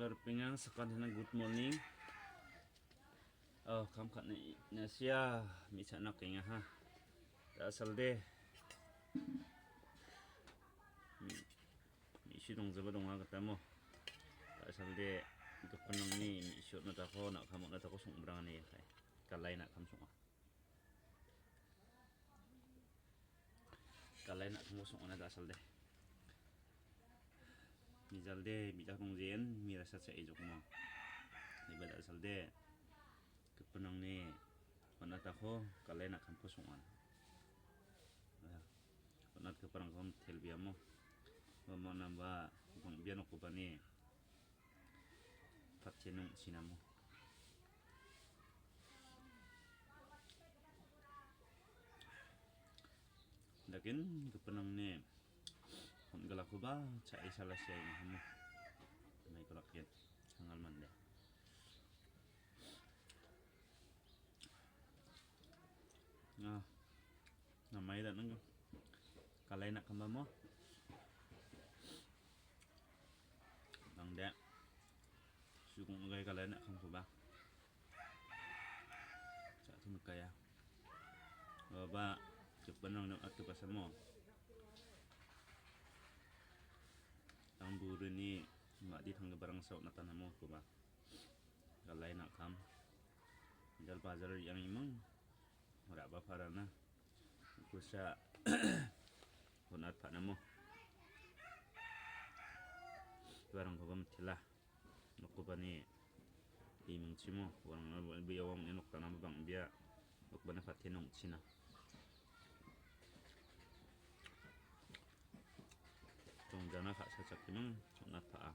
Larpingan sekarang good morning. Kam kat ni Nasia mi sana kenya ha. Asal de mi sidong zabadong ketemu. Asal de kepenang ni mi syut na tako nak kamu na tako sung brang ni kai. Kalai nak kam sung. Kalai nak kamu sung na asal de. Mijal de mi jakong jen mi rasa sa ejok mo. Ni bada asal de kepenang ni panat ako kalay na kampusungan. Panat kepenang kom telbia mo. Mo namba kung biano ko ba ni patyenong sinamo. Lakin kepenang ni kung galak ko ba sa isa la siya mo. May kulak yan hangal man de. Namay da nang kalay na kamba mo. Nang de sugong gay kalay na kamba ba. Sa tumig kaya. Ba kepenang at kepasa mo. Ang buru ni mak di thang barang saw na tanam mo ko ba. Kalay na kam. Jal bazar yang imang ora ba para na. Kusa honat pa namo. Barang ko bam tila. Noko ba ni imang chimo warang biyawang enok tanam bang biya. Ok ba na patinong china. Tong dana ka sa chakimang honat pa.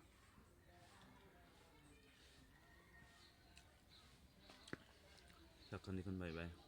Sakan dikon bye bye.